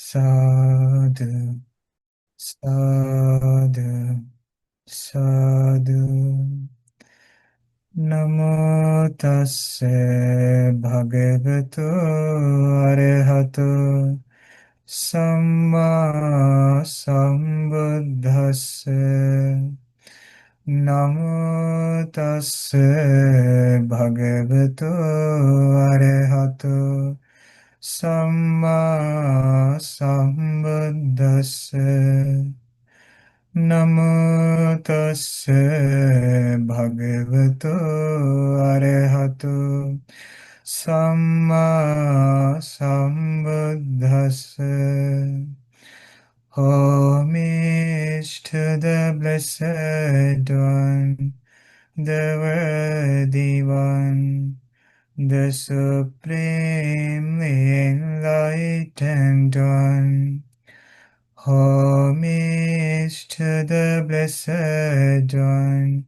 Sadhu, sadhu, sadhu. Namo tassa bhagavato arahato samma sambuddhassa. Namo tassa bhagavato arahato samma sambuddhassa. Namo tassa bhagavato arahato samma sambuddhassa. Homage to the Blessed One, the Worthy One, the Supremely Enlightened One. Homage to the Blessed One,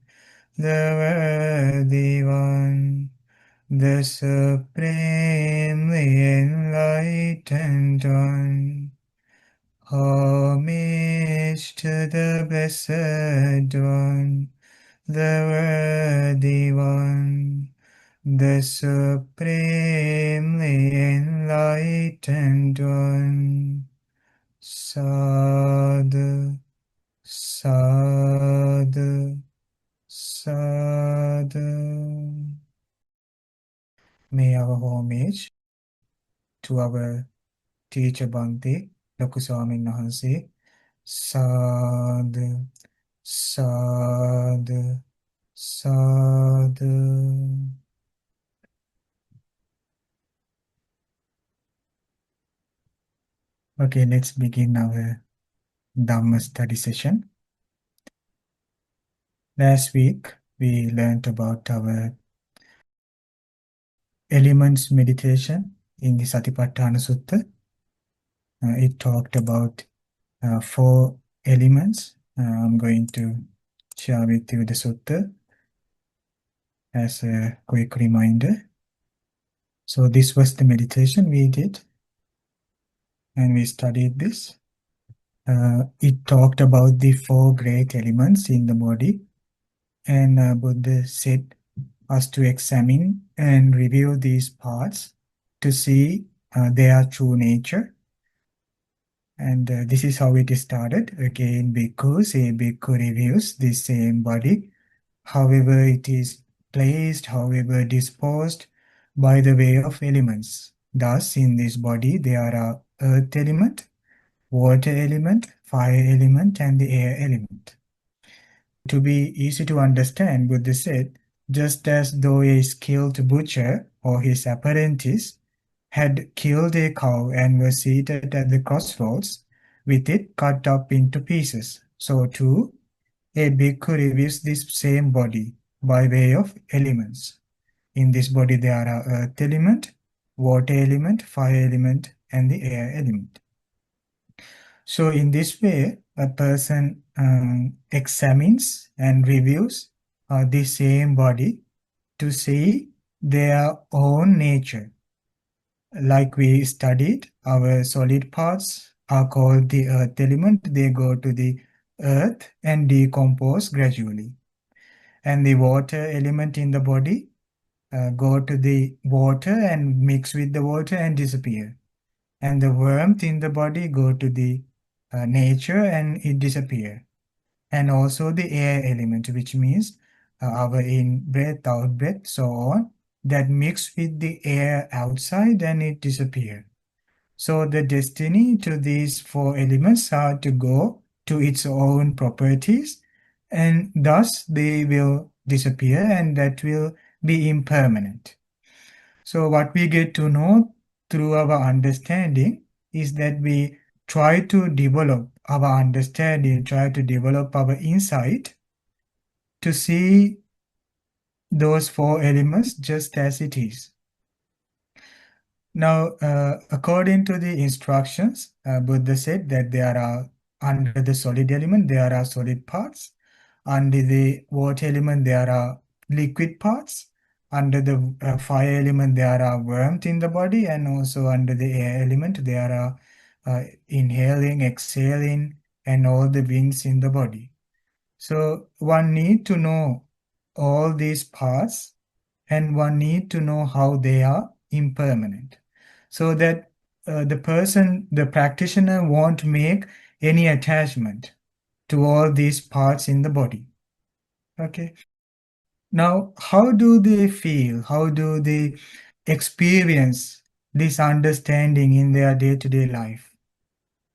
the Worthy One, the Supremely Enlightened One. Homage to the Blessed One, the Worthy One, the Supremely Enlightened One. Sadhu, sadhu, sadhu. May our homage to our teacher Bhante, Loku Swamin Wahanse. Sadhu, sadhu, sadhu. Okay, let's begin our Dhamma study session. Last week, we learned about our elements meditation in the Satipatthana Sutta. It talked about 4 elements. I'm going to share with you the sutta as a quick reminder. So this was the meditation we did, and we studied this. It talked about the 4 great elements in the body, and Buddha said us to examine and review these parts to see their true nature. And this is how it started. Again, bhikkhus, a bhikkhu reviews the same body, however it is placed, however disposed by the way of elements. Thus, in this body, there are earth element, water element, fire element, and the air element. To be easy to understand, Buddha said, just as though a skilled butcher or his apprentice had killed a cow and was seated at the crossroads with it cut up into pieces, so too a bhikkhu reviews this same body by way of elements. In this body there are earth element, water element, fire element, and the air element. So in this way, a person examines and reviews the same body to see their own nature. Like we studied, our solid parts are called the earth element. They go to the earth and decompose gradually. And the water element in the body go to the water and mix with the water and disappear. And the warmth in the body go to the nature and it disappear. And also the air element, which means our in-breath, out-breath, so on, that mix with the air outside and it disappear. So the destiny to these 4 elements are to go to its own properties, and thus they will disappear and that will be impermanent. So what we get to know through our understanding is that we try to develop our understanding, try to develop our insight to see those 4 elements just as it is. Now, according to the instructions, Buddha said that there are, under the solid element, there are solid parts. Under the water element, there are liquid parts. Under the fire element, there are warmth in the body. And also under the air element, there are inhaling, exhaling, and all the winds in the body. So one need to know all these parts, and one need to know how they are impermanent, so that the practitioner won't make any attachment to all these parts in the body. Okay. Now, how do they feel? How do they experience this understanding in their day-to-day life?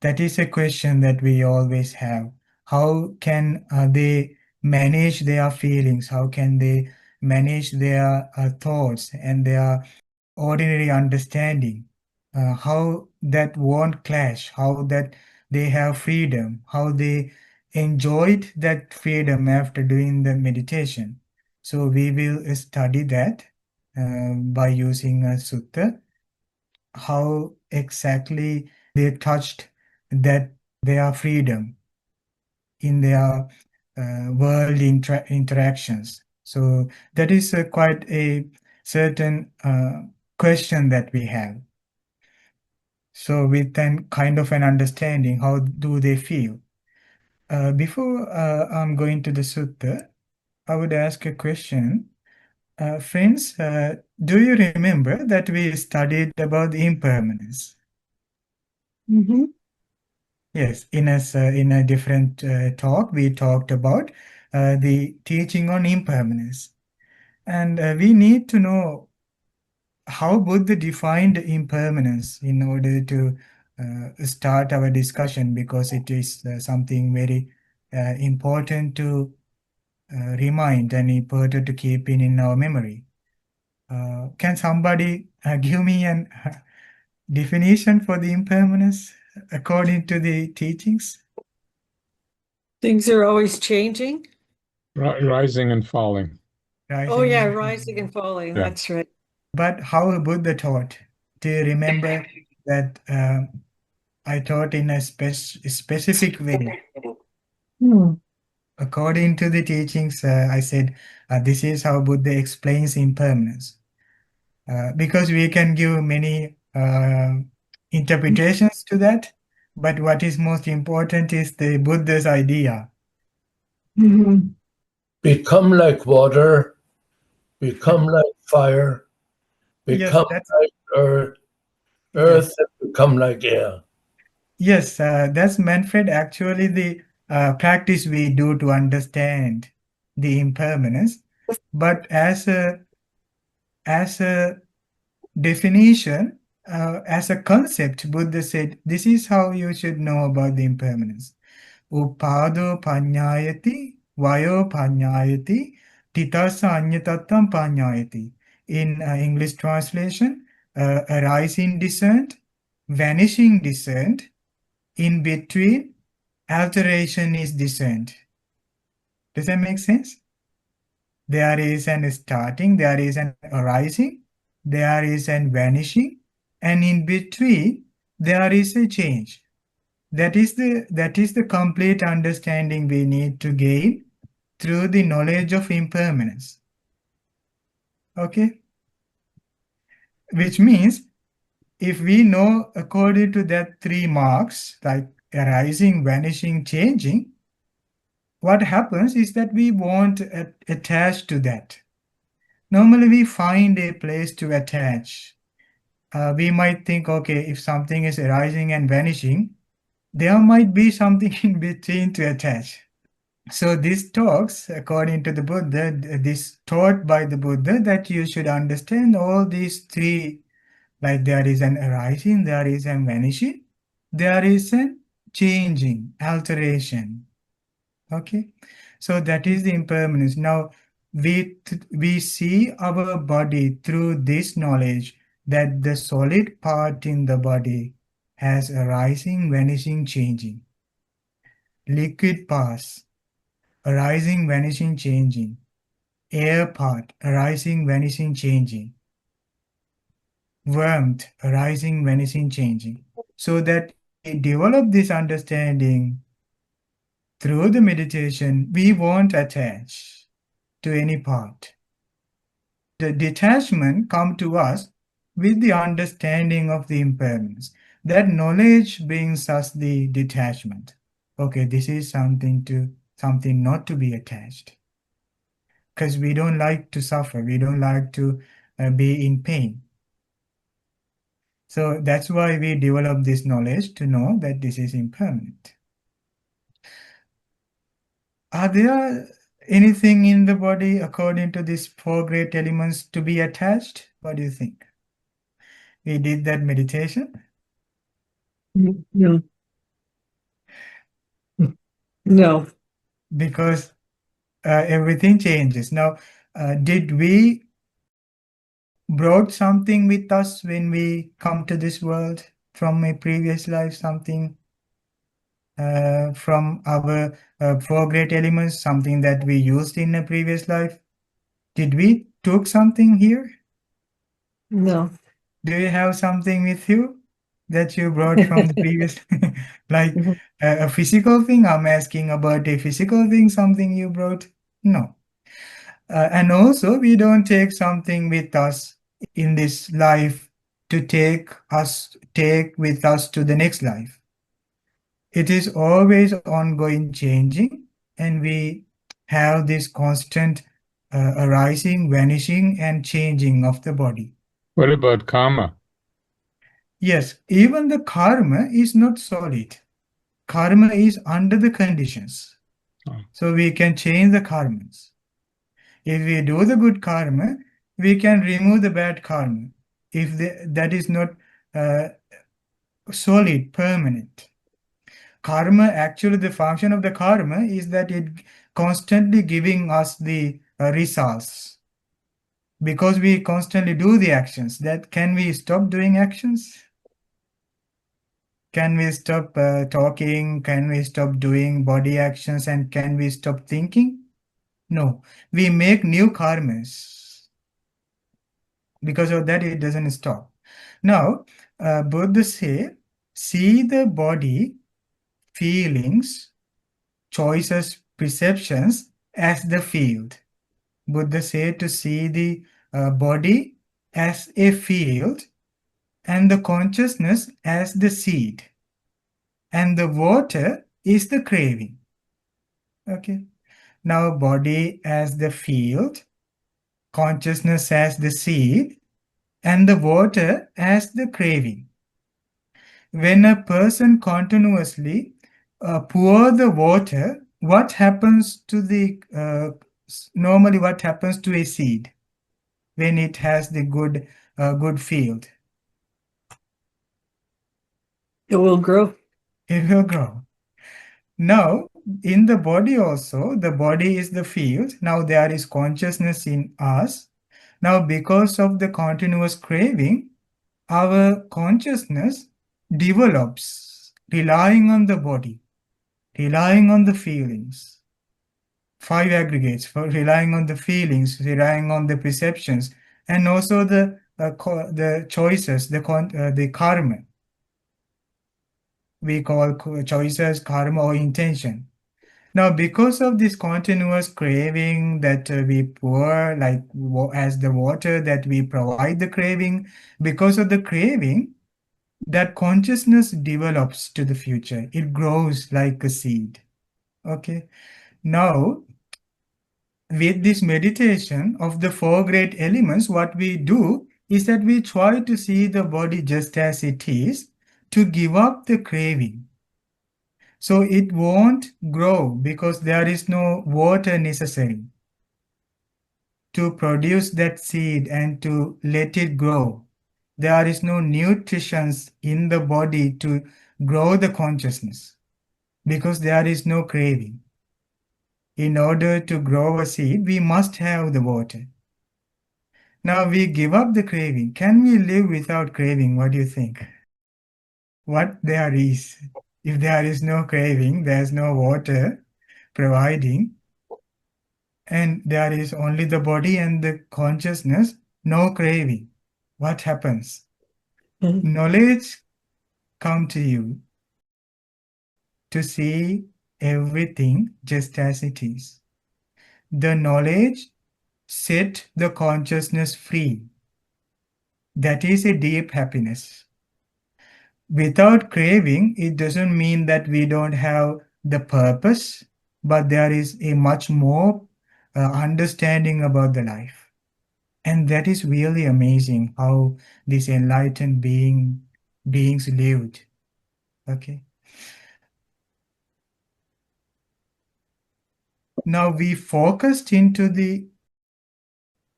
That is a question that we always have. How can they manage their feelings? How can they manage their thoughts and their ordinary understanding? How that won't clash, how that they have freedom, how they enjoyed that freedom after doing the meditation. So we will study that by using a sutta, how exactly they touched that their freedom in their world interactions. So that is quite a certain question that we have. So with then kind of an understanding, how do they feel? Before I'm going to the sutta, I would ask a question. Friends, do you remember that we studied about impermanence? Mm-hmm. Yes, in a different talk, we talked about the teaching on impermanence. And we need to know how Buddha defined impermanence in order to start our discussion, because it is something very important to remind and important to keep in our memory. Can somebody give me an definition for the impermanence according to the teachings? Things are always changing. Rising and falling. Oh, Rising yeah, and rising and falling. falling. Yeah. That's right. But how Buddha taught? Do you remember that I taught in a specific way? Hmm. According to the teachings, I said this is how Buddha explains impermanence. Because we can give many interpretations to that, but what is most important is the Buddha's idea. Mm-hmm. Become like water, become like fire, Yes, become that's like earth, yes, earth and become like air. yes. That's Manfred. Actually, the practice we do to understand the impermanence, but as a definition, as a concept, Buddha said, this is how you should know about the impermanence. Upado panyayati, vayo panyayati, titasa anyatattam panyayati. In English translation, arising descent, vanishing descent, in between, alteration is descent. Does that make sense? There is an starting, there is an arising, there is an vanishing, and in between there is a change. That is the complete understanding we need to gain through the knowledge of impermanence. Okay? Which means if we know according to that three marks, like arising, vanishing, changing, what happens is that we won't attach to that. Normally, we find a place to attach. We might think, okay, if something is arising and vanishing, there might be something in between to attach. So this talks, according to the Buddha, this taught by the Buddha, that you should understand all these three, like there is an arising, there is a vanishing, there is a changing, alteration. Okay, so that is the impermanence. Now we see our body through this knowledge, that the solid part in the body has arising, vanishing, changing. Liquid parts, arising, vanishing, changing. Air part, arising, vanishing, changing. Warmth, arising, vanishing, changing. So that we develop this understanding through the meditation, we won't attach to any part. The detachment come to us with the understanding of the impermanence. That knowledge brings us the detachment. Okay, this is something not to be attached. Because we don't like to suffer, we don't like to be in pain. So that's why we develop this knowledge to know that this is impermanent. Are there anything in the body according to these four great elements to be attached? What do you think? We did that meditation No. No. because everything changes. Now, did we brought something with us when we come to this world from a previous life, something from our four great elements, something that we used in a previous life? Did we took something here? No. Do you have something with you that you brought from the previous, like a physical thing? I'm asking about a physical thing, something you brought? No. And also, we don't take something with us in this life to take with us to the next life. It is always ongoing changing, and we have this constant arising, vanishing, and changing of the body. What about karma? Yes, even the karma is not solid. Karma is under the conditions. Oh. So we can change the karmas. If we do the good karma, we can remove the bad karma. If that is not solid, permanent. Karma, actually the function of the karma is that it constantly giving us the results. Because we constantly do the actions, that can we stop doing actions? Can we stop talking? Can we stop doing body actions? And can we stop thinking? No. We make new karmas. Because of that, it doesn't stop. Now, Buddha say, see the body, feelings, choices, perceptions as the field. Buddha say to see the body as a field and the consciousness as the seed. And the water is the craving. Okay. Now, body as the field, consciousness as the seed, and the water as the craving. When a person continuously pour the water, what happens to the normally what happens to a seed when it has the good field? It will grow. It will grow. Now, in the body also, the body is the field. Now there is consciousness in us. Now, because of the continuous craving, our consciousness develops relying on the body, relying on the feelings. 5 aggregates for relying on the feelings, relying on the perceptions, and also the choices, the karma. We call choices karma or intention. Now, because of this continuous craving that we pour, like as the water that we provide the craving, because of the craving, that consciousness develops to the future. It grows like a seed. Okay. Now, with this meditation of the 4 great elements, what we do is that we try to see the body just as it is, to give up the craving. So it won't grow because there is no water necessary to produce that seed and to let it grow. There is no nutrition in the body to grow the consciousness because there is no craving. In order to grow a seed, we must have the water. Now we give up the craving. Can we live without craving? What do you think? What there is? If there is no craving, there's no water providing, and there is only the body and the consciousness, no craving. What happens? Knowledge come to you to see everything just as it is. The knowledge set the consciousness free. That is a deep happiness. Without craving, it doesn't mean that we don't have the purpose, but there is a much more understanding about the life. And that is really amazing how these enlightened beings lived. Okay. Now we focused into the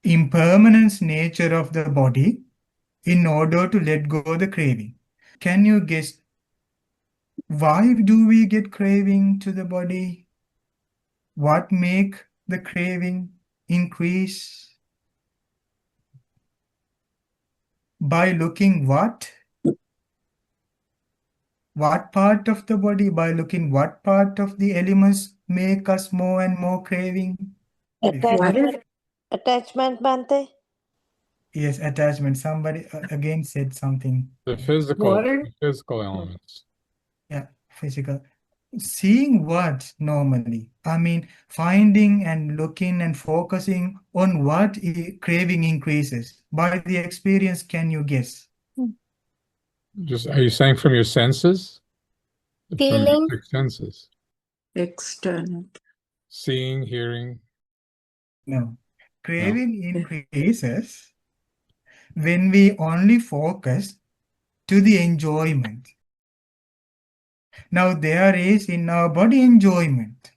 impermanence nature of the body in order to let go the craving. Can you guess why do we get craving to the body? What make the craving increase? By looking what? What part of the body? By looking what part of the elements make us more and more craving? Water? Attachment Bante? Yes, attachment. Somebody again said something. The physical, Water? the physical elements. Yeah, physical. Seeing what normally? I mean, finding and looking and focusing on what craving increases. By the experience, can you guess? Just, are you saying from your senses? From your Feeling. six senses. External. Seeing, hearing. No. Craving increases when we only focus to the enjoyment. Now, there is in our body enjoyment.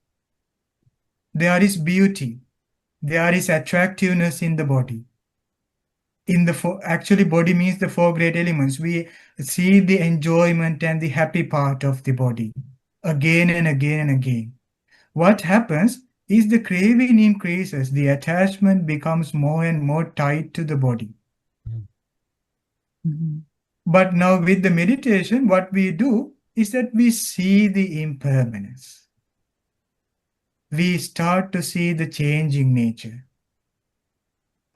There is beauty. There is attractiveness in the body. In the actually, body means the four great elements. We see the enjoyment and the happy part of the body again and again and again. What happens is the craving increases, the attachment becomes more and more tied to the body. But now with the meditation, what we do is that we see the impermanence. We start to see the changing nature.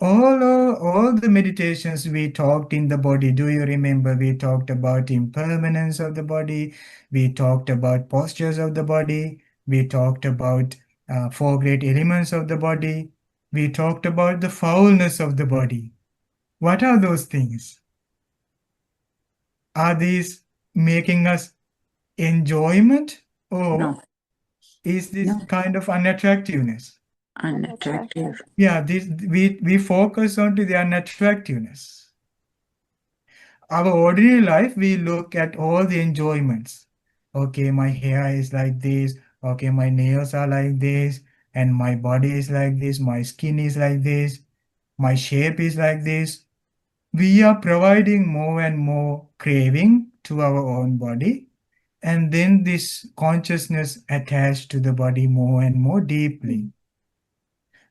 All the meditations we talked in the body, do you remember? We talked about impermanence of the body. We talked about postures of the body. We talked about four great elements of the body. We talked about the foulness of the body. What are those things? Are these making us enjoyment, or No. is this No. kind of unattractiveness? Unattractive. Yeah, we focus on to the unattractiveness. Our ordinary life, we look at all the enjoyments. Okay, my hair is like this. Okay, my nails are like this. And my body is like this. My skin is like this. My shape is like this. We are providing more and more craving to our own body. And then this consciousness attached to the body more and more deeply.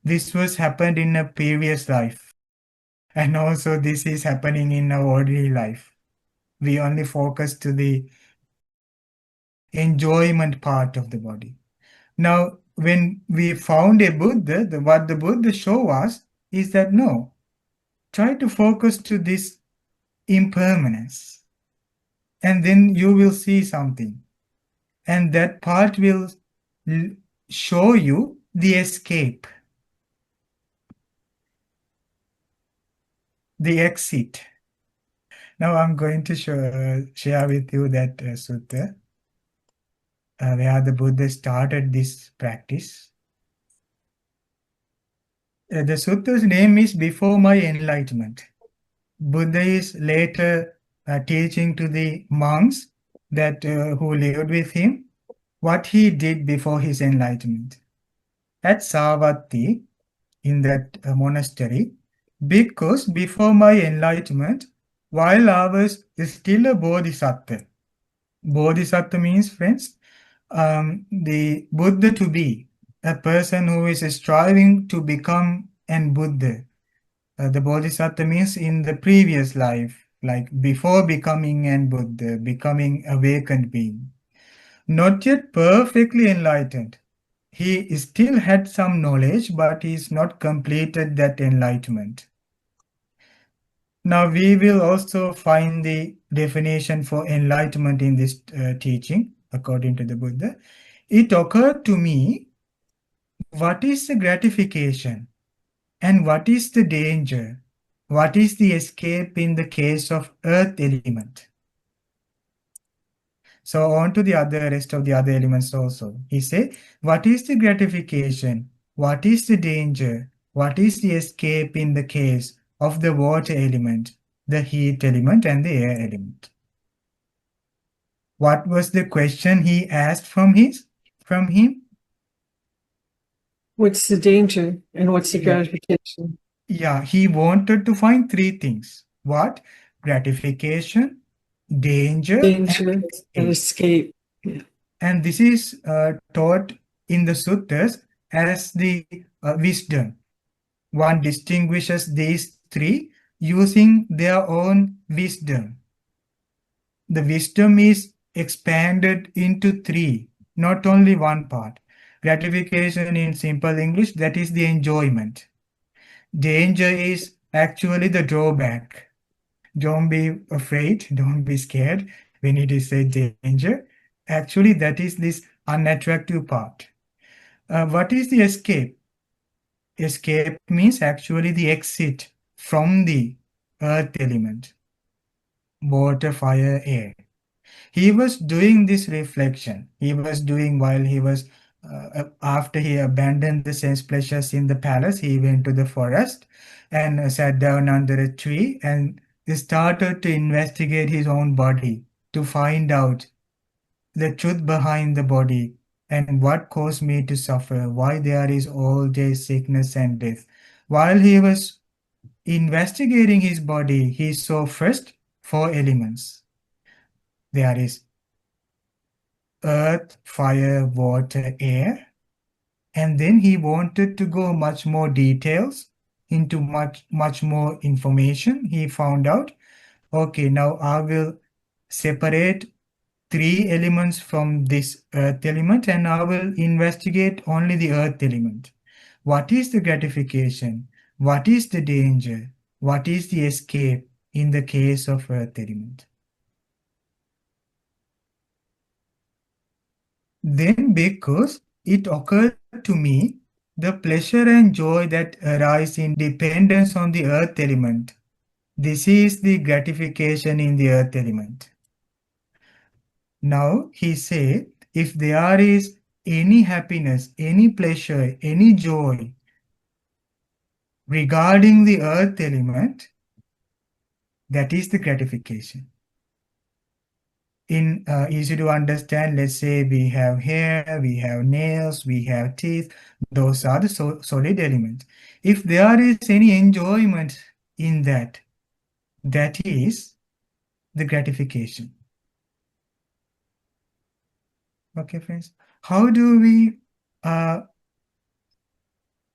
This was happened in a previous life. And also this is happening in our ordinary life. We only focus to the enjoyment part of the body. Now, when we found a Buddha, what the Buddha showed us is that no, try to focus to this impermanence. And then you will see something. And that part will show you the escape, the exit. Now I'm going to share with you that sutta where the Buddha started this practice. The sutta's name is Before My Enlightenment. Buddha is later teaching to the monks that who lived with him what he did before his enlightenment. At Savatthi, in that monastery, because before my enlightenment, while I was still a bodhisattva. Bodhisattva means, friends, the Buddha to be, a person who is striving to become an Buddha. The Bodhisattva means in the previous life, like before becoming an Buddha, becoming awakened being. Not yet perfectly enlightened. He still had some knowledge, but he's not completed that enlightenment. Now we will also find the definition for enlightenment in this teaching, according to the Buddha. It occurred to me, what is the gratification and what is the danger? What is the escape in the case of earth element? So on to the rest of the other elements also. He say, what is the gratification? What is the danger? What is the escape in the case of the water element, the heat element, and the air element? What was the question he asked from him? What's the danger and what's the Yeah. gratification? Yeah, he wanted to find three things. What? Gratification, danger, Danger and and escape. escape. And this is taught in the suttas as the wisdom. One distinguishes these three using their own wisdom. The wisdom is expanded into three, not only one part. Gratification in simple English, that is the enjoyment. Danger is actually the drawback. Don't be afraid, don't be scared when it is a danger. Actually, that is this unattractive part. What is the escape? Escape means actually the exit from the earth element, water, fire, air. He was doing this reflection. He was doing while he was, after he abandoned the sense pleasures in the palace, he went to the forest and sat down under a tree and started to investigate his own body to find out the truth behind the body and what caused me to suffer, why there is all day sickness and death. While he was investigating his body, he saw first four elements. There is earth, fire, water, air. And then he wanted to go much more details into much more information. He found out, okay, now I will separate three elements from this earth element and I will investigate only the earth element. What is the gratification? What is the danger? What is the escape in the case of earth element? Then, because it occurred to me, the pleasure and joy that arise in dependence on the earth element. This is the gratification in the earth element. Now, he said, if there is any happiness, any pleasure, any joy regarding the earth element, that is the gratification. In easy to understand, let's say we have hair, we have nails, we have teeth. Those are the solid elements. If there is any enjoyment in that, that is the gratification. Okay, friends. How do we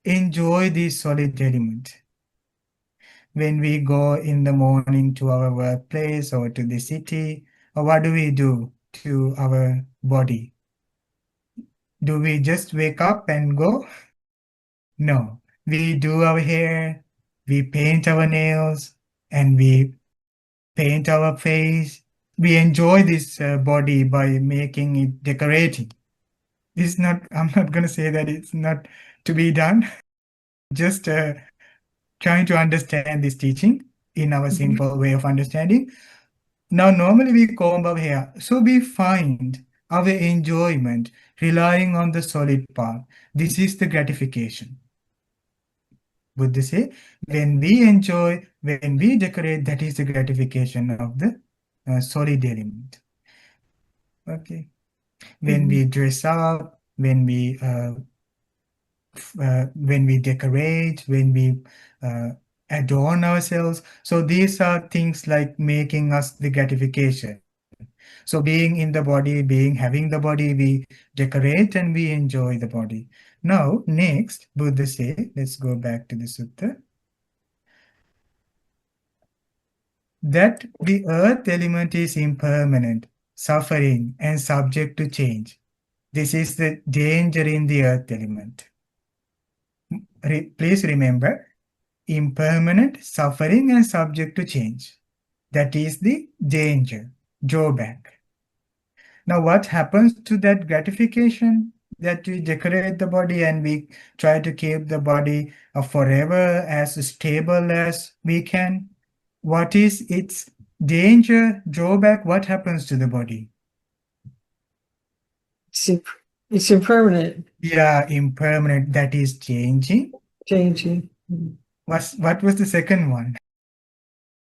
enjoy this solid element? When we go in the morning to our workplace or to the city, or what do we do to our body? Do we just wake up and go? No. We do our hair, we paint our nails, and we paint our face. We enjoy this body by making it decorating. It's not, I'm not going to say that it's not to be done. Just trying to understand this teaching in our simple way of understanding. Now, normally we comb our hair, so we find our enjoyment relying on the solid part. This is the gratification. Buddha say, when we enjoy, when we decorate, that is the gratification of the solid element. Okay. When we dress up, when we decorate, when we adorn ourselves. So these are things like making us the gratification. So being in the body, having the body, we decorate and we enjoy the body. Now, next, Buddha say, let's go back to the sutta, that the earth element is impermanent, suffering, and subject to change. This is the danger in the earth element. Please remember, impermanent, suffering, and subject to change. That is the danger, drawback. Now, what happens to that gratification? That we decorate the body and we try to keep the body forever as stable as we can. What is its danger, drawback? What happens to the body? It's impermanent, Yeah, impermanent, that is changing. changing. What was the second one?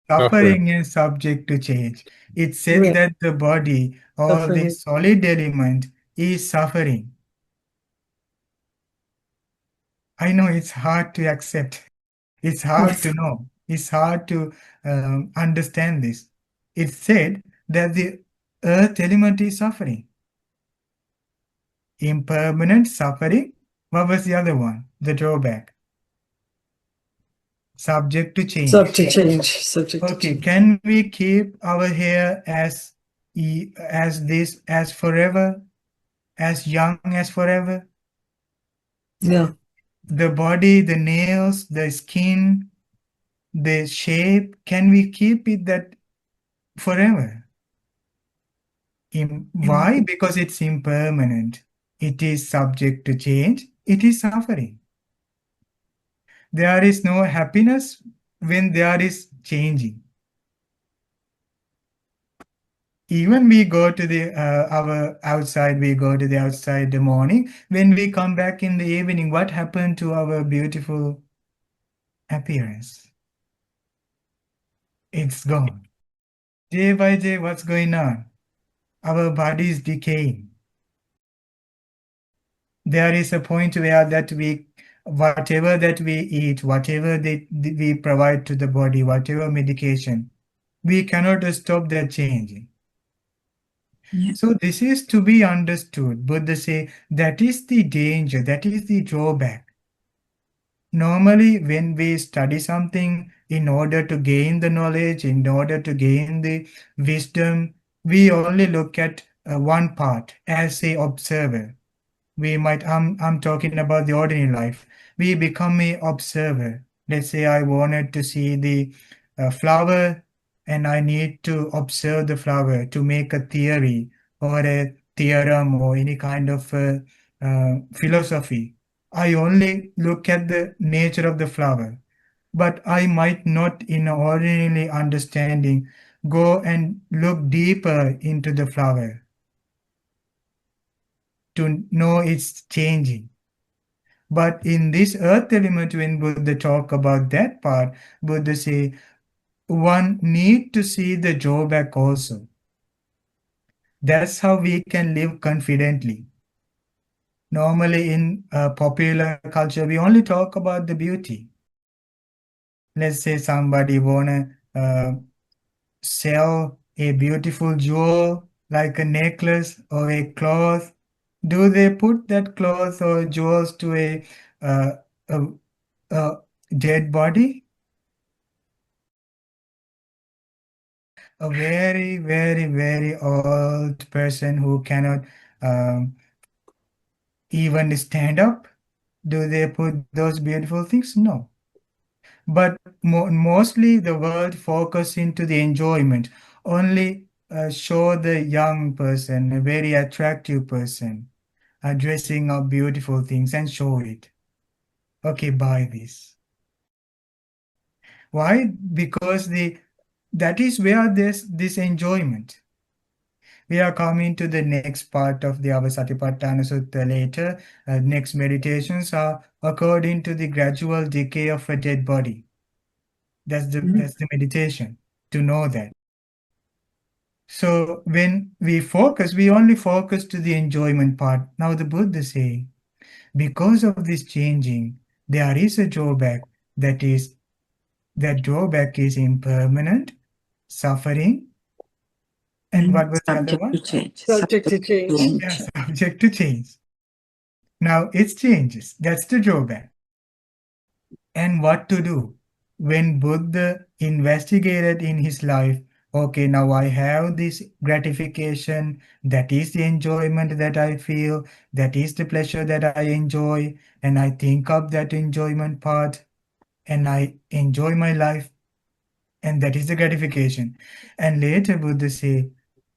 Suffering. Suffering is subject to change. It said Right. that the body or the Suffering. solid element is suffering. I know it's hard to accept. It's hard to know. It's hard to understand this. It said that the earth element is suffering. Impermanent suffering. What was the other one? The drawback. Subject to change. Subject to change. Subject to Okay, change. can we keep our hair as forever, as young as forever? Yeah. The body, the nails, the skin, the shape, can we keep it that forever? Why? Because it's impermanent. It is subject to change. It is suffering. There is no happiness when there is changing. Even we go to the we go to the outside the morning. When we come back in the evening, what happened to our beautiful appearance? It's gone. Day by day, what's going on? Our body is decaying. There is a point where that whatever that we eat, whatever we provide to the body, whatever medication, we cannot stop that changing. Yeah. So this is to be understood. Buddha say that is the danger, that is the drawback. Normally, when we study something in order to gain the knowledge, in order to gain the wisdom, we only look at one part as a observer. We might, I'm talking about the ordinary life. We become a observer. Let's say I wanted to see the flower and I need to observe the flower to make a theory or a theorem or any kind of philosophy. I only look at the nature of the flower, but I might not, in ordinary understanding, go and look deeper into the flower to know it's changing. But in this earth element, when Buddha talk about that part, Buddha say one need to see the drawback also. That's how we can live confidently. Normally in popular culture, we only talk about the beauty. Let's say somebody wanna sell a beautiful jewel like a necklace or a cloth. Do they put that cloth or jewels to uh, a, a dead body? A very, very, very old person who cannot even stand up? Do they put those beautiful things? No. But mostly the world focus into the enjoyment. Only show the young person, a very attractive person, dressing up beautiful things and show it. Okay, buy this. Why? Because that is where there's this enjoyment. We are coming to the next part of the Satipatthana Sutta later. Next meditations are according to the gradual decay of a dead body. That's the meditation, to know that. So when we focus, we only focus to the enjoyment part. Now the Buddha say, because of this changing, there is a drawback. That drawback is impermanent, suffering, and what was the other Subject one? to change. Subject to change. Yeah, subject to change. Now it changes. That's the drawback. And what to do? When Buddha investigated in his life, okay, now I have this gratification, that is the enjoyment that I feel, that is the pleasure that I enjoy, and I think of that enjoyment part, and I enjoy my life, and that is the gratification. And later Buddha say,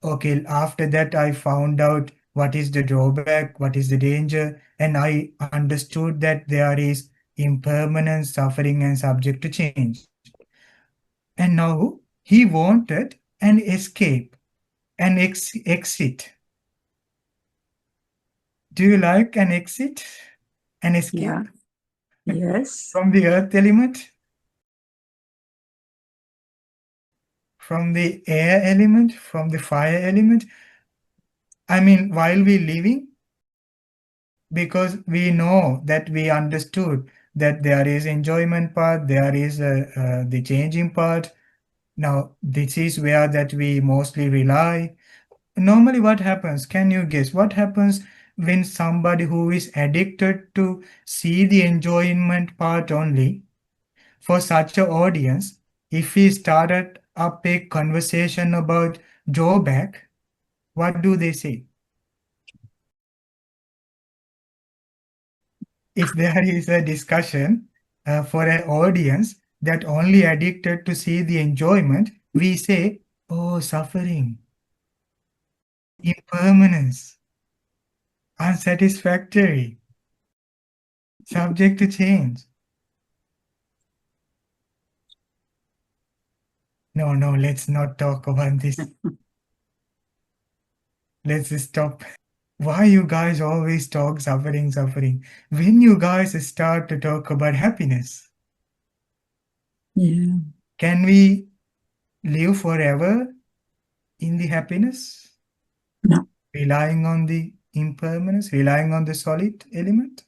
okay, after that I found out what is the drawback, what is the danger, and I understood that there is impermanence, suffering, and subject to change. And now he wanted an escape, an exit. Do you like an exit, an escape Yeah. Yes. from the earth element, from the air element, from the fire element? I mean, while we're living, because we know that we understood that there is enjoyment part, there is the changing part. Now, this is where that we mostly rely. Normally, what happens? Can you guess what happens when somebody who is addicted to see the enjoyment part only? For such an audience, if we started up a conversation about drawback, what do they say? If there is a discussion for an audience that only addicted to see the enjoyment, we say, oh, suffering, impermanence, unsatisfactory, subject to change. No, let's not talk about this. Let's stop. Why you guys always talk suffering? When you guys start to talk about happiness, Yeah. can we live forever in the happiness? No. Relying on the impermanence, relying on the solid element?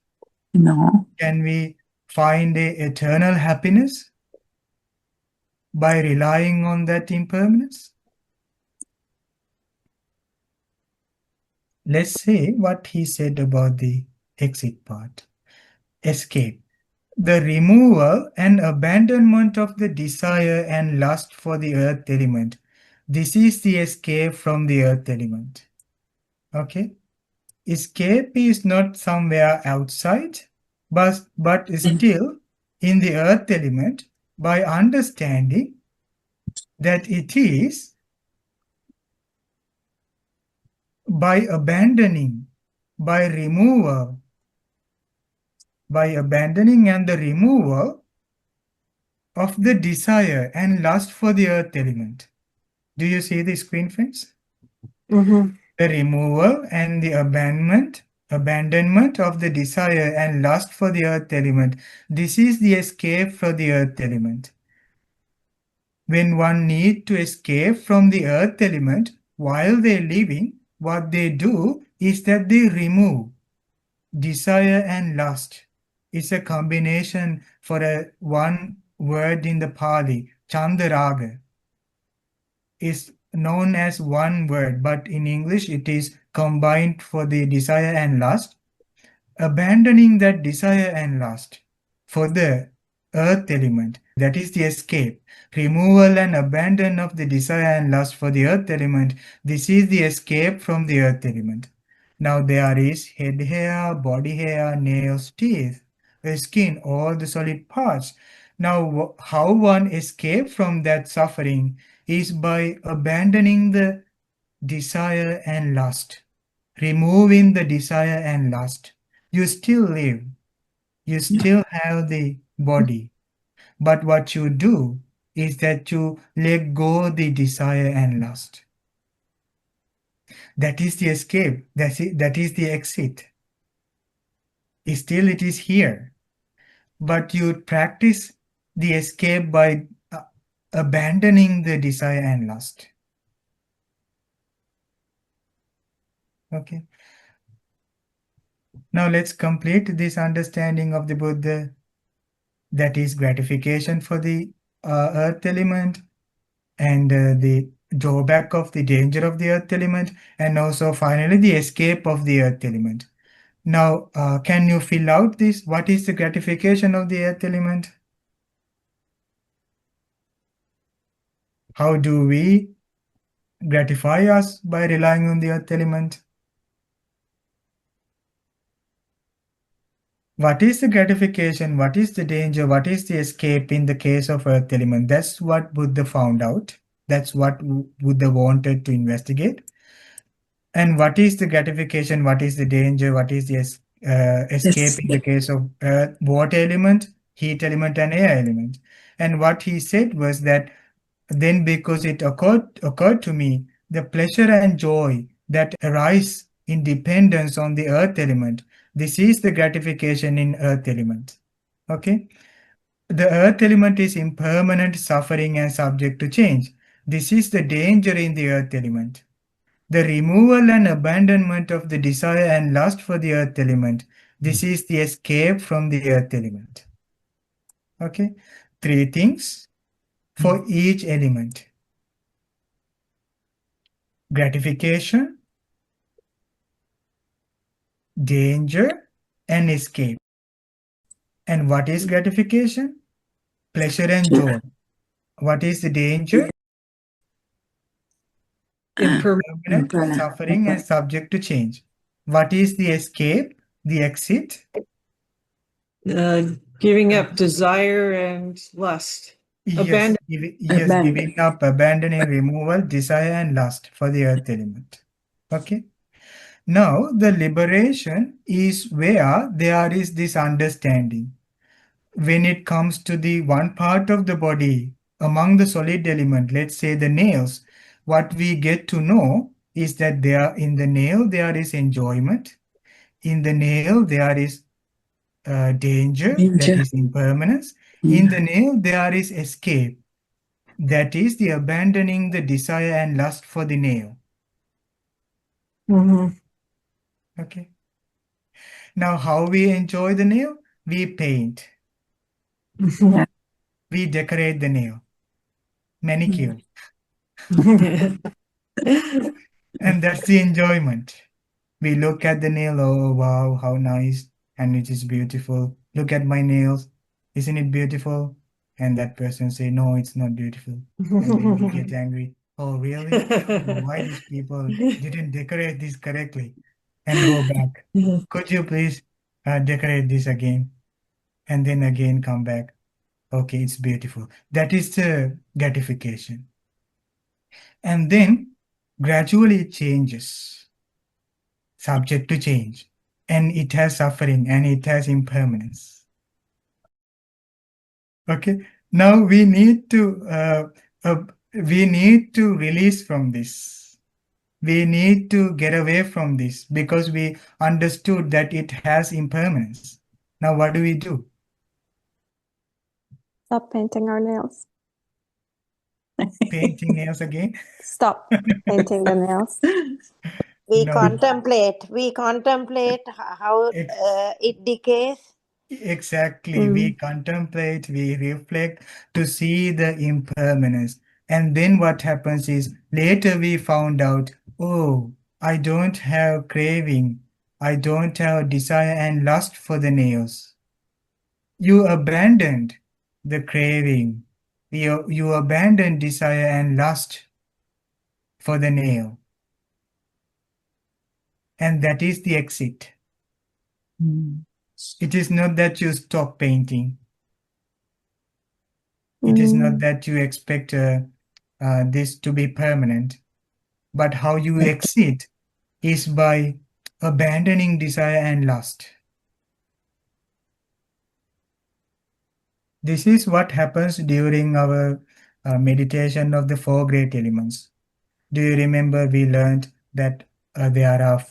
No. Can we find a eternal happiness by relying on that impermanence? Let's say what he said about the exit part. Escape. The removal and abandonment of the desire and lust for the earth element. This is the escape from the earth element. Okay? Escape is not somewhere outside, but still in the earth element by understanding that it is by abandoning, by removal, by abandoning and the removal of the desire and lust for the earth element. Do you see the screen, friends? Mm-hmm. The removal and the abandonment of the desire and lust for the earth element. This is the escape for the earth element. When one needs to escape from the earth element while they're living, what they do is that they remove desire and lust. It's a combination for one word in the Pali, Chandaraga. Is known as one word, but in English it is combined for the desire and lust. Abandoning that desire and lust for the earth element, that is the escape. Removal and abandon of the desire and lust for the earth element, this is the escape from the earth element. Now there is head hair, body hair, nails, teeth, skin, all the solid parts. Now how one escape from that suffering is by abandoning the desire and lust, removing the desire and lust. You still live, you still have the body, but what you do is that you let go the desire and lust. That is the escape, that is the exit. Still it is here, but you practice the escape by abandoning the desire and lust. Okay. Now let's complete this understanding of the Buddha. That is gratification for the earth element and the drawback of the danger of the earth element, and also finally the escape of the earth element. Now, can you fill out this? What is the gratification of the earth element? How do we gratify us by relying on the earth element? What is the gratification? What is the danger? What is the escape in the case of earth element? That's what Buddha found out. That's what Buddha wanted to investigate. And what is the gratification? What is the danger? What is the escape in the case of water element, heat element, and air element? And what he said was that then because it occurred to me, the pleasure and joy that arise in dependence on the earth element. This is the gratification in earth element. Okay? The earth element is impermanent, suffering, and subject to change. This is the danger in the earth element. The removal and abandonment of the desire and lust for the earth element. This is the escape from the earth element. Okay? 3 things for each element. Gratification, danger, and escape. And what is gratification? Pleasure and joy. What is the danger? Impermanent. Permanent, suffering, and subject to change. What is the escape? The exit? Giving up desire and lust. Yes, Abandon. giving up, abandoning, removal, desire, and lust for the earth element. Okay. Now, the liberation is where there is this understanding. When it comes to the one part of the body among the solid element, let's say the nails, what we get to know is that there in the nail there is enjoyment. In the nail there is danger, that is impermanence. In the nail there is escape, that is the abandoning the desire and lust for the nail. Okay. Now, how we enjoy the nail? We paint. We decorate the nail. Manicure. And that's the enjoyment. We look at the nail, oh wow, how nice, and it is beautiful. Look at my nails, isn't it beautiful? And that person say, no, it's not beautiful. And then we get angry. Oh, really? Oh, why these people didn't decorate this correctly? And go back. Could you please decorate this again? And then again come back. Okay, it's beautiful. That is the gratification. And then gradually it changes, subject to change. And it has suffering and it has impermanence. Okay, now we need to release from this. We need to get away from this because we understood that it has impermanence. Now what do we do? Stop painting our nails. Painting nails again? Stop painting the nails. We No. contemplate how it decays. Exactly. We contemplate, we reflect to see the impermanence. And then what happens is later we found out, oh, I don't have craving. I don't have desire and lust for the nails. You abandoned the craving. You abandoned desire and lust for the nail. And that is the exit. It is not that you stop painting. It is not that you expect this to be permanent. But how you exit is by abandoning desire and lust. This is what happens during our meditation of the 4 great elements. Do you remember we learned that there are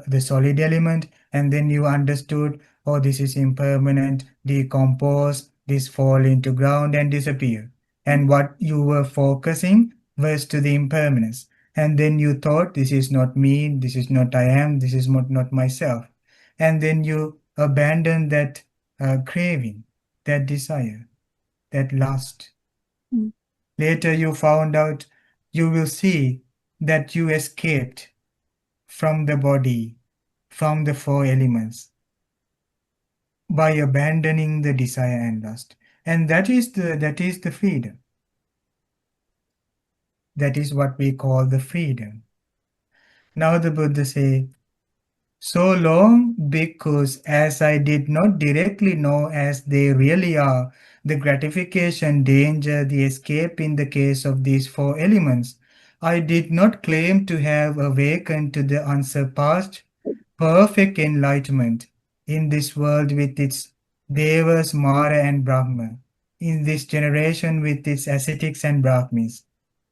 the solid element, and then you understood, oh, this is impermanent, decompose, this fall into ground and disappear. And what you were focusing was to the impermanence. And then you thought, this is not me, this is not I am, this is not myself. And then you abandon that craving, that desire, that lust. Later you found out, you will see that you escaped from the body, from the 4 elements, by abandoning the desire and lust. And that is the freedom. That is what we call the freedom. Now the Buddha says, so long, bhikkhus, as I did not directly know as they really are, the gratification, danger, the escape in the case of these 4 elements, I did not claim to have awakened to the unsurpassed, perfect enlightenment in this world with its devas, Mara and Brahma, in this generation with its ascetics and Brahmins.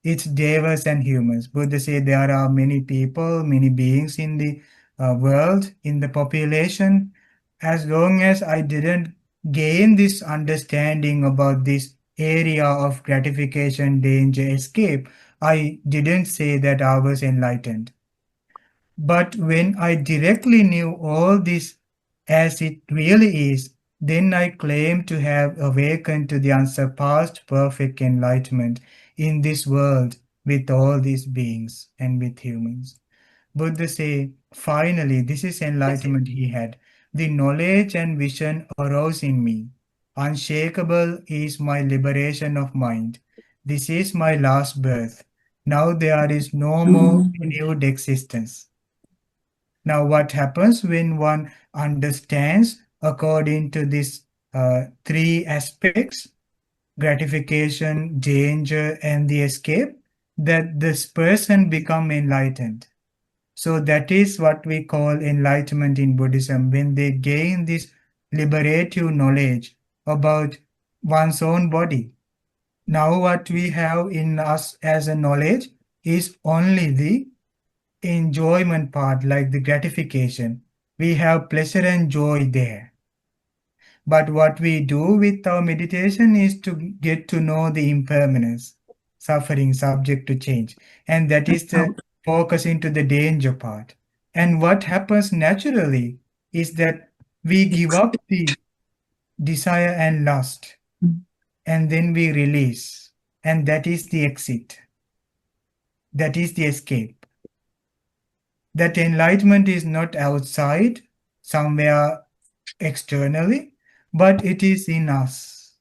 It's devas and humans. Buddha said there are many people, many beings in the world, in the population. As long as I didn't gain this understanding about this area of gratification, danger, escape, I didn't say that I was enlightened. But when I directly knew all this as it really is, then I claim to have awakened to the unsurpassed perfect enlightenment in this world with all these beings and with humans. Buddha say, finally, this is enlightenment he had. The knowledge and vision arose in me. Unshakable is my liberation of mind. This is my last birth. Now there is no more renewed existence. Now, what happens when one understands according to these three aspects, gratification, danger, and the escape, that this person become enlightened. So that is what we call enlightenment in Buddhism, when they gain this liberative knowledge about one's own body. Now what we have in us as a knowledge is only the enjoyment part, like the gratification. We have pleasure and joy there. But what we do with our meditation is to get to know the impermanence, suffering, subject to change. And that is the focus into the danger part. And what happens naturally is that we give up the desire and lust, and then we release. And that is the exit. That is the escape. That enlightenment is not outside, somewhere externally, but it is in us.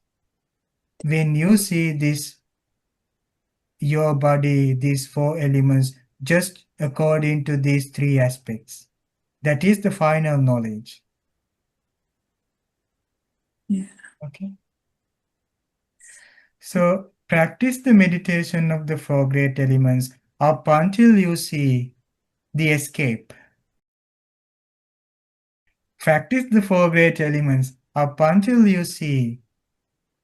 When you see this, your body, these four elements, just according to these three aspects, that is the final knowledge. Yeah. Okay. So practice the meditation of the four great elements up until you see the escape. Practice the four great elements up until you see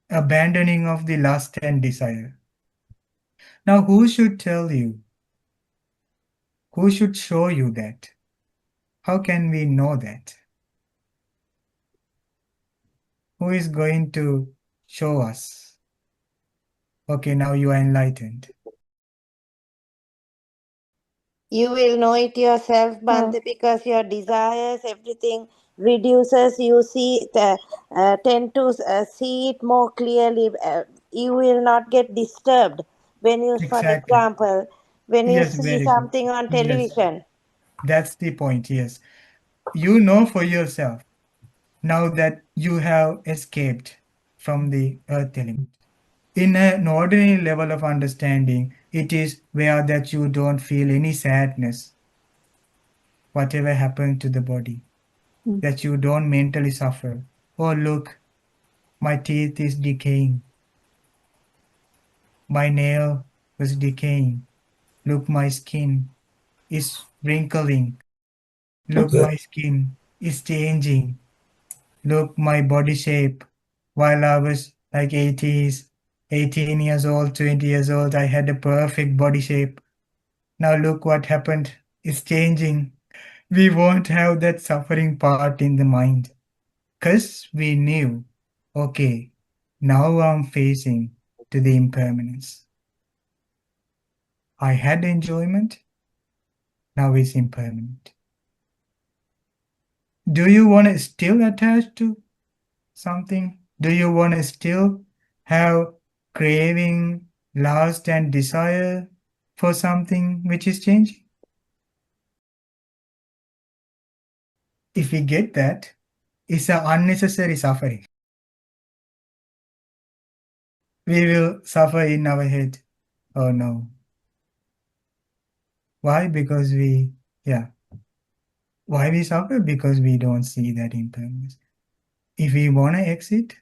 abandoning of the lust and desire. Now, who should tell you? Who should show you that? How can we know that? Who is going to show us? Okay, now you are enlightened. You will know it yourself, Bhante, because your desires, everything reduces. You tend to see it more clearly. You will not get disturbed when you, for Exactly. example, when you Yes, see very good. something on Yes. television. That's the point, yes. You know for yourself now that you have escaped from the earth element. In an ordinary level of understanding, it is where that you don't feel any sadness, whatever happened to the body, that you don't mentally suffer. Oh, look, my teeth is decaying. My nail was decaying. Look, my skin is wrinkling. Look, Okay. my skin is changing. Look, my body shape. While I was like 80s, 18 years old, 20 years old, I had a perfect body shape. Now look what happened. It's changing. We won't have that suffering part in the mind. Because we knew, okay, now I'm facing to the impermanence. I had enjoyment, now it's impermanent. Do you want to still attach to something? Do you want to still have craving, lust, and desire for something which is changing? If we get that, it's an unnecessary suffering. We will suffer in our head. Oh no. Why? Because why we suffer? Because we don't see that impermanence. If we want to exit,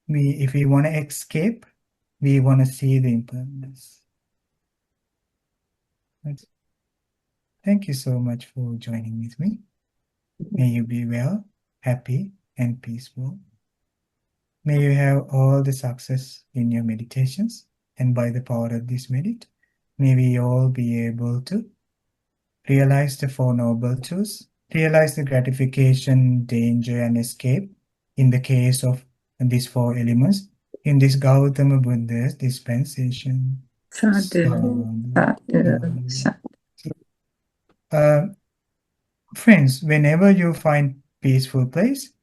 if we want to escape, we want to see the impermanence. Thank you so much for joining with me. May you be well, happy, and peaceful. May you have all the success in your meditations, and by the power of this may we all be able to realize the Four Noble Truths, realize the gratification, danger, and escape in the case of these four elements in this Gautama Buddha's dispensation. Sadhu, sadhu, sadhu. Friends, whenever you find peaceful place,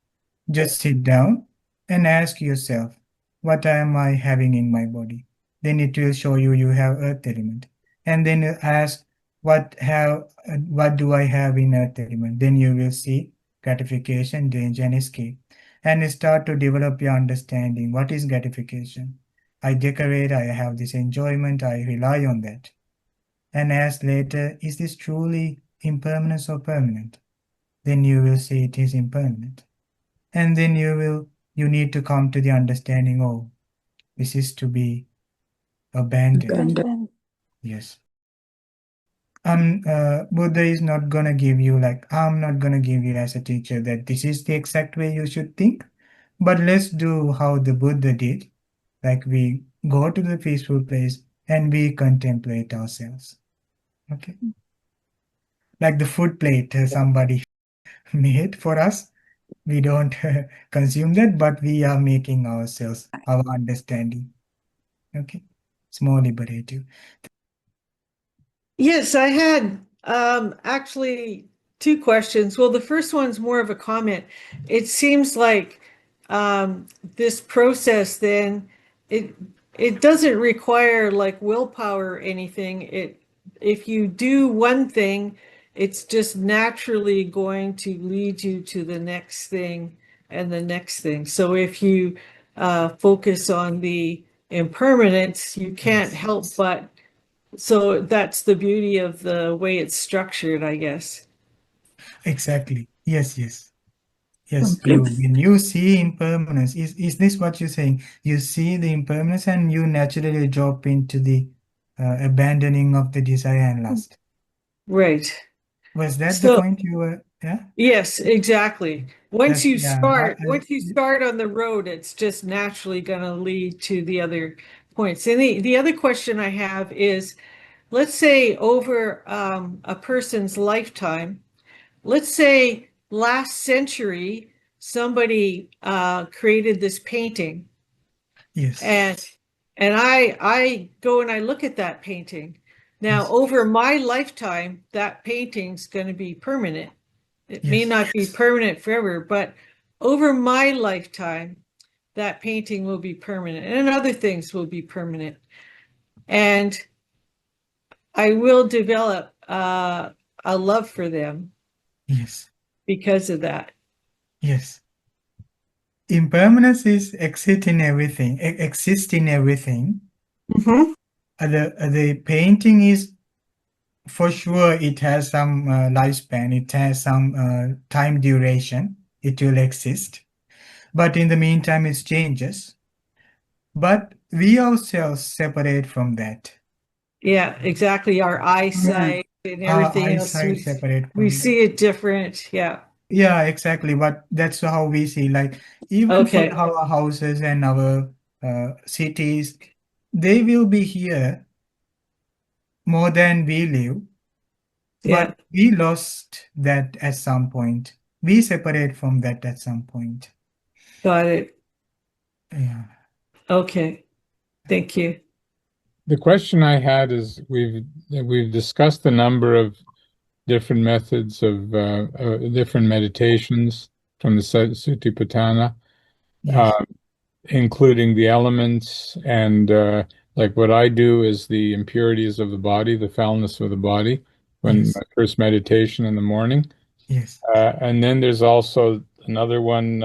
just sit down and ask yourself, what am I having in my body? Then it will show you you have earth element. And then you ask, what do I have in earth element? Then you will see gratification, danger, and escape. And start to develop your understanding. What is gratification? I decorate, I have this enjoyment, I rely on that. And ask later, is this truly impermanence or permanent? Then you will see it is impermanent. And then you need to come to the understanding, oh, this is to be abandoned. Abandon. Yes. Buddha is not gonna give you I'm not gonna give you as a teacher that this is the exact way you should think, but let's do how the Buddha did. Like we go to the peaceful place and we contemplate ourselves. Okay. Like the food plate somebody made for us. We don't consume that, but we are making ourselves, our understanding. Okay. It's more liberative. Yes, I had actually two questions. Well, the first one's more of a comment. It seems like this process then it doesn't require like willpower or anything. If you do one thing, it's just naturally going to lead you to the next thing and the next thing. So if you focus on the impermanence, you can't Yes. help but. So that's the beauty of the way it's structured, I guess. Exactly. Yes, yes. Yes, Complete. when you see impermanence, is this what you're saying? You see the impermanence and you naturally drop into the abandoning of the desire and lust. Right. Was that the So point you were, yeah? yes, exactly. Once you Yeah, start on the road, it's just naturally going to lead to the other points. And the other question I have is, let's say over a person's lifetime, let's say last century, somebody created this painting, yes, and I go and I look at that painting. Now, Yes. over my lifetime, that painting's going to be permanent. It may Yes. not be permanent forever, but over my lifetime, that painting will be permanent, and other things will be permanent. And I will develop a love for them yes, because of that. yes. Impermanence is exist in everything. Mm-hmm. The painting is, for sure, it has some lifespan, it has some time duration, it will exist. But in the meantime, it changes. But we ourselves separate from that. Yeah, exactly. Our eyesight and Our everything else, eyesight separate we from that. see it different. Yeah. Yeah, exactly. But that's how we see, like, even for Okay. our houses and our cities, they will be here more than we live. Yeah. But we lost that at some point. We separate from that at some point. Got it. Yeah. Okay. Thank you. The question I had is we've discussed a number of different methods of different meditations from the Satipatthana, Yes. including the elements and like what I do is the impurities of the body, the foulness of the body, when Yes. my first meditation in the morning. Yes. And then there's also another one,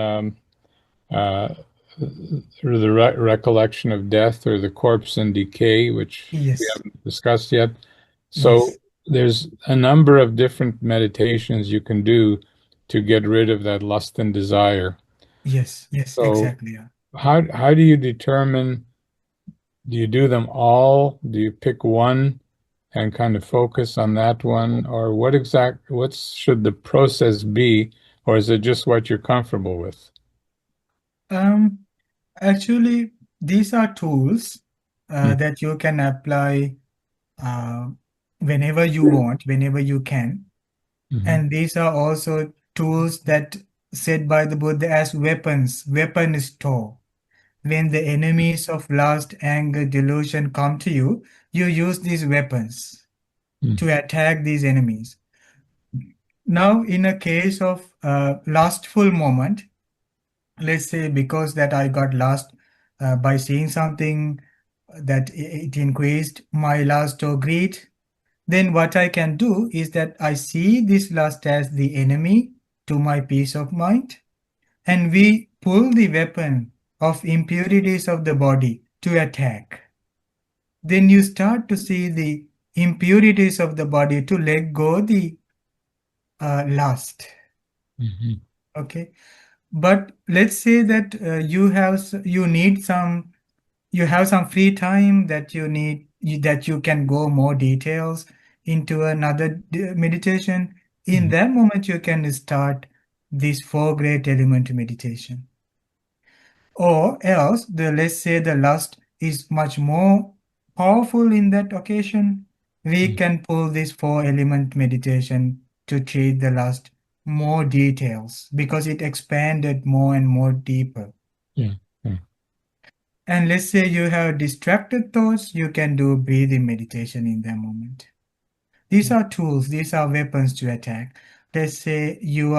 the recollection of death or the corpse and decay, which Yes. we haven't discussed yet. So Yes. there's a number of different meditations you can do to get rid of that lust and desire. Yes. Yes. So Exactly. Yeah. how do you determine, do you do them all? Do you pick one and kind of focus on that one? Or what should the process be? Or is it just what you're comfortable with? Actually, these are tools Hmm. that you can apply whenever you want, whenever you can. Mhm. And these are also tools that said by the Buddha as weapons, weapon store. When the enemies of lust, anger, delusion come to you, you use these weapons to attack these enemies. Now, in a case of lustful moment, let's say because that I got lust by seeing something that it increased my lust or greed, then what I can do is that I see this lust as the enemy to my peace of mind, and we pull the weapon of impurities of the body to attack. Then you start to see the impurities of the body to let go the lust. Mhm. Okay, but let's say that you have some free time that that you can go more details into another meditation. In that moment, you can start this 4 great element meditation. Or else, let's say the lust is much more powerful in that occasion, we can pull this 4 element meditation to treat the lust more details because it expanded more and more deeper. Yeah. Yeah. And let's say you have distracted thoughts, you can do breathing meditation in that moment. These are tools, these are weapons to attack. Let's say you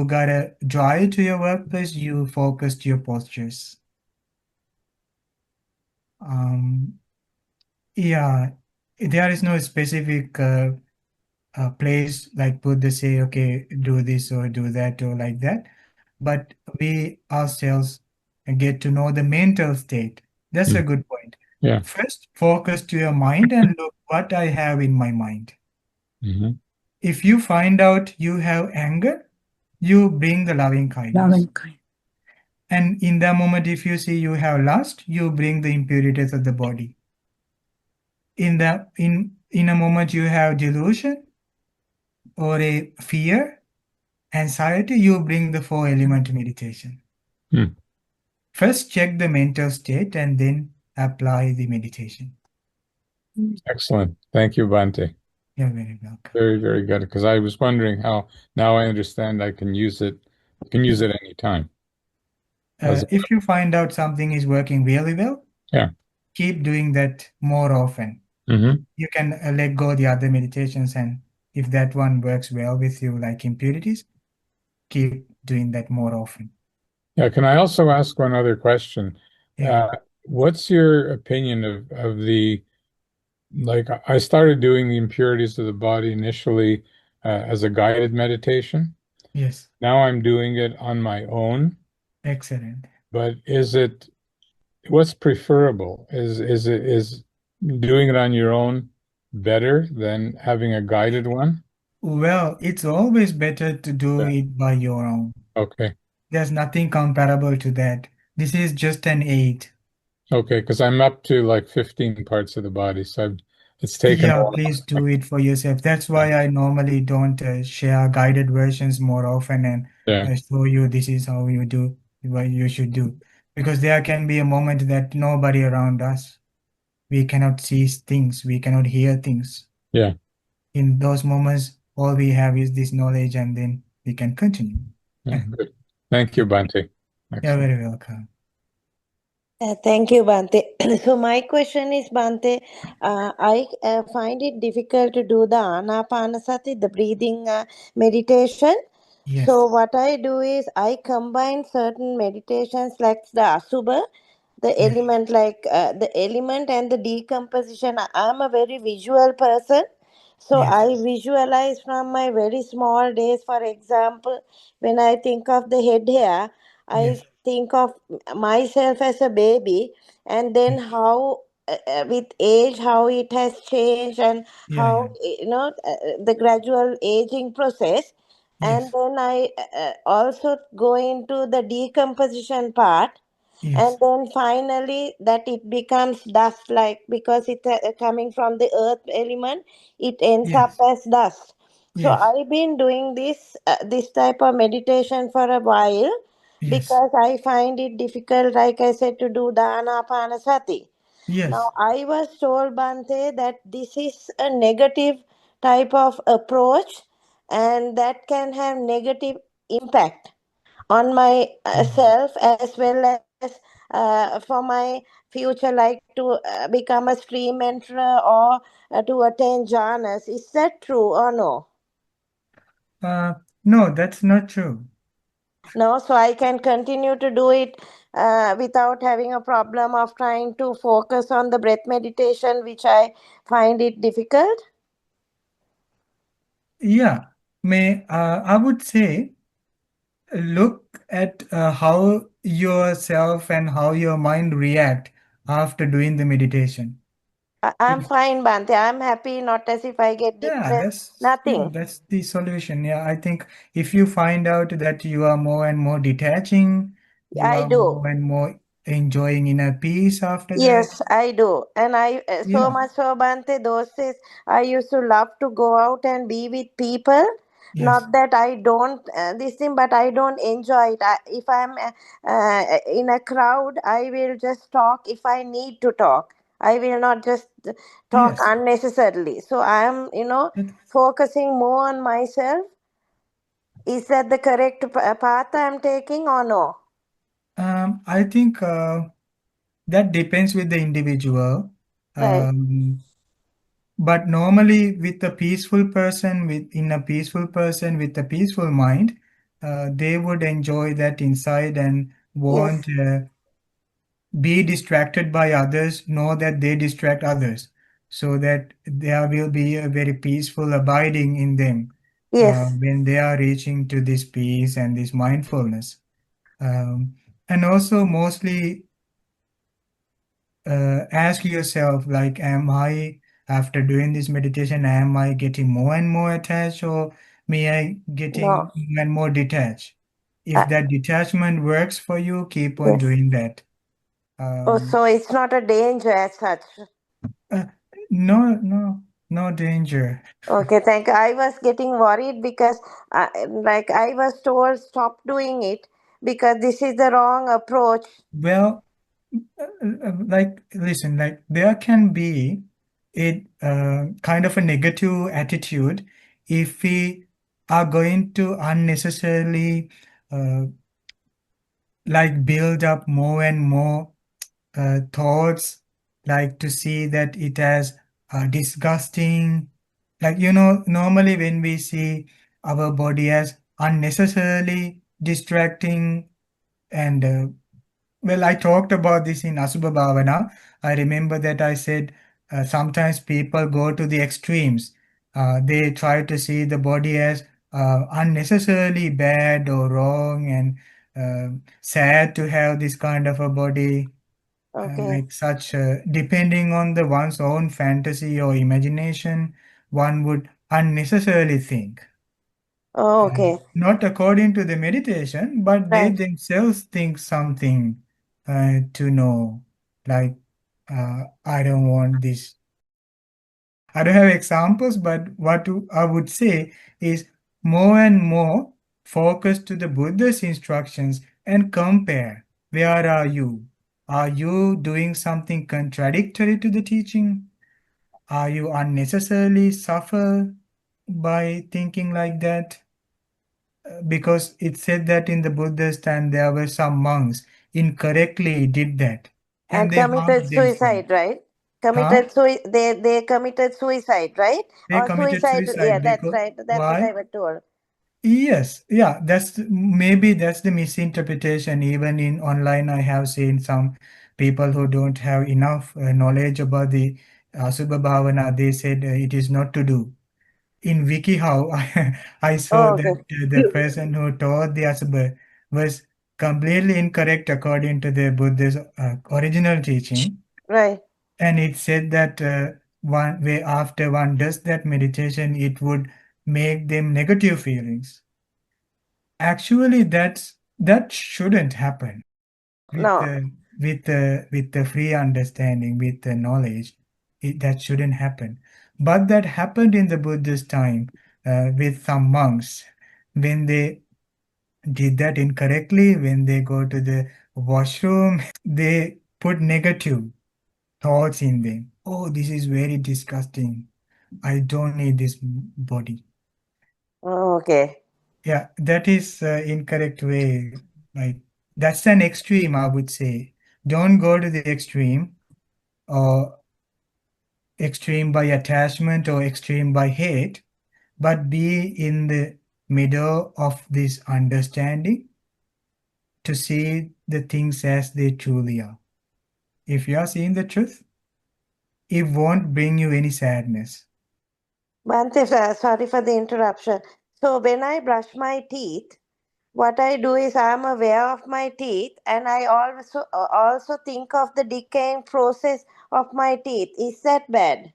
got a drive to your workplace, you focused your postures. Yeah, there is no specific place like Buddha say, okay, do this or do that or like that. But we ourselves get to know the mental state. That's a good point. Yeah. First, focus to your mind and look what I have in my mind. Mhm. If you find out you have anger, you bring the loving kindness. And in that moment, if you see you have lust, you bring the impurities of the body. In a moment you have delusion or a fear, anxiety, you bring the 4 element meditation. Hmm. First check the mental state and then apply the meditation. Excellent. Thank you, Bhante. You're very welcome. Very, very good. Because I was wondering how now I understand I can use it. Anytime. If you find out something is working really well, Yeah. keep doing that more often. Mm-hmm. You can let go the other meditations, and if that one works well with you, like impurities, keep doing that more often. Yeah. Can I also ask one other question? Yeah. What's your opinion of the, like, I started doing the impurities of the body initially as a guided meditation. Yes. Now I'm doing it on my own. Excellent. But what's preferable? Is doing it on your own better than having a guided one? Well, it's always better to do it by your own. Okay. There's nothing comparable to that. This is just an aid. Okay, because I'm up to like 15 parts of the body, so it's taken a Yeah, while. please do it for yourself. That's why I normally don't share guided versions more often and Yeah. show you this is how you do what you should do. Because there can be a moment that nobody around us, we cannot see things, we cannot hear things. Yeah. In those moments, all we have is this knowledge, and then we can continue. Yeah, good. Thank you, Bhante. You're Excellent. very welcome. Thank you, Bhante. So my question is, Bhante, I find it difficult to do the anapanasati, the breathing meditation. Yes. So what I do is I combine certain meditations like the asubha, the Yes. element, like the element and the decomposition. I'm a very visual person. So Yes. I visualize from my very small days. For example, when I think of the head hair, I Yes. think of myself as a baby, and then how with age how it has changed, and Yeah, how the gradual aging process. And yes. then I also go into the decomposition part, Yes. and then finally that it becomes dust, like, because it coming from the earth element, it ends up Yes. as dust. So Yes. I've been doing this type of meditation for a while, Yes. because I find it difficult, like I said, to do the anapanasati. Yes. Now, I was told, Bante, that this is a negative type of approach and that can have negative impact on my self as well as for my future, like to become a stream mentor or to attain jhanas. Is that true or no? No, that's not true. No, so I can continue to do it without having a problem of trying to focus on the breath meditation, which I find it difficult. Yeah, I would say look at how yourself and how your mind react after doing the meditation. I'm fine, Bante. I'm happy, not as if I get Yeah, depressed. Nothing. that's the solution. Yeah, I think if you find out that you are more and more detaching, you I are do. more and more enjoying inner peace after that. Yes, I do. And I so Yeah, much so, Bante, those days I used to love to go out and be with people. yes, Not that I don't this thing, but I don't enjoy it. If I'm in a crowd, I will just talk if I need to talk. I will not just talk yes. unnecessarily. So I am, That- focusing more on myself. Is that the correct path I'm taking or no? I think that depends with the individual. Right. But normally with a peaceful person, with a peaceful mind, they would enjoy that inside and Yes. won't be distracted by others, know that they distract others, so that there will be a very peaceful abiding in them Yes. when they are reaching to this peace and this mindfulness. And also mostly ask yourself, like, am I, after doing this meditation, am I getting more and more attached, or may I No. getting more and more detached? Uh, If that detachment works for you, keep on yes. doing that. Oh, Um, so it's not a danger as such. uh, no, no, no danger. Okay, thank you. I was getting worried because, like, I was told stop doing it because this is the wrong approach. Well, like, listen, like, there can be a kind of a negative attitude if we are going to unnecessarily uh, like build up more and more thoughts, like to see that it as disgusting. Like, normally when we see our body as unnecessarily distracting, and well, I talked about this in Asubha Bhavana. I remember that I said sometimes people go to the extremes. They try to see the body as unnecessarily bad or wrong, and sad to have this kind of a body, Okay. like such. Depending on the one's own fantasy or imagination, one would unnecessarily think. Oh, okay. Not according to the meditation, but they Right. themselves think something to know. Like, I don't want this. I don't have examples, but I would say is more and more focus to the Buddha's instructions and compare. Where are you? Are you doing something contradictory to the teaching? Are you unnecessarily suffer by thinking like that? Because it said that in the Buddha's time there were some monks incorrectly did that and And they committed harmed themselves. suicide, right? Huh? They committed suicide, right? They Or committed suicide. Yeah, suicide that's because right. That's what I why? was told. Yes, yeah, that's the misinterpretation. Even in online, I have seen some people who don't have enough knowledge about the Asubha Bhavana. They said it is not to do. In WikiHow, I saw Oh, that okay. the person who taught the Asubha was completely incorrect according to the Buddha's original teaching. Right. And it said that one way after one does that meditation, it would make them negative feelings. Actually, that shouldn't happen with No. the free understanding, with the knowledge. That shouldn't happen. But that happened in the Buddha's time with some monks when they did that incorrectly. When they go to the washroom, they put negative thoughts in them. Oh, this is very disgusting. I don't need this body. Oh, okay. Yeah, that is incorrect way. Like that's an extreme, I would say. Don't go to the extreme, or extreme by attachment or extreme by hate, but be in the middle of this understanding to see the things as they truly are. If you are seeing the truth, it won't bring you any sadness. Bhante, sorry for the interruption. So when I brush my teeth, what I do is I am aware of my teeth, and I also think of the decaying process of my teeth. Is that bad?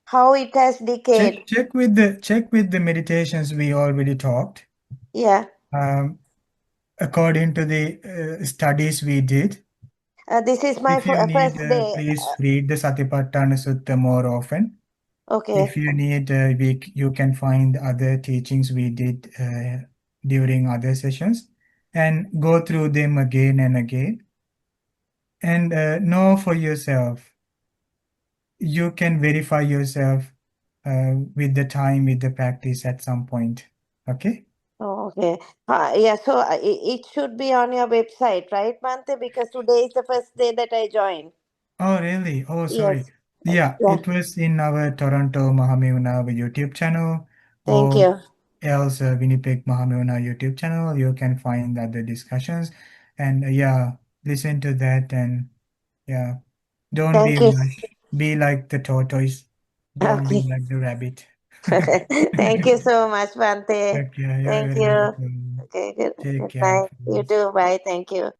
How it has decayed? Check with the meditations we already talked. Yeah. According to the studies we did, This is my if you need, first day. please read the Satipatthana Sutta more often. Okay. If you need, you can find other teachings we did during other sessions and go through them again and again, and know for yourself. You can verify yourself with the time, with the practice at some point. Okay? Oh, okay. Yeah, so it should be on your website, right, Bhante? Because today is the first day that I joined. Oh, really? Oh, sorry. Yes. Yeah, Yeah. it was in our Toronto Mahamevuna YouTube channel, Thank or you. else Winnipeg Mahamevuna YouTube channel. You can find other discussions, and yeah, listen to that, and yeah, don't Thank you. be like the tortoise. Don't be Okay. like the rabbit. Thank you so much, Bhante. Okay, you're Thank very you. welcome. Okay, good. Take Good care, night. You friends. too. Bye. Thank you.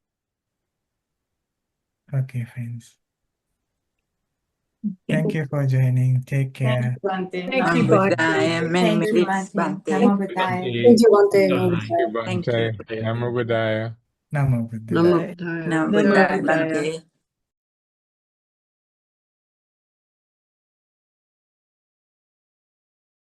Okay, friends. Thank you for joining. Take care. Thank you, Namo Bhante. Buddhaya. Many Thank you, thanks, Bhante. Bhante. Namo Buddhaya. Thank you, Bhante. you, Bhante. Thank you. Namo Buddhaya. Namo Buddhaya. Namo Bye. Buddhaya. Namo Namo Buddhaya, Buddhaya. Bhante.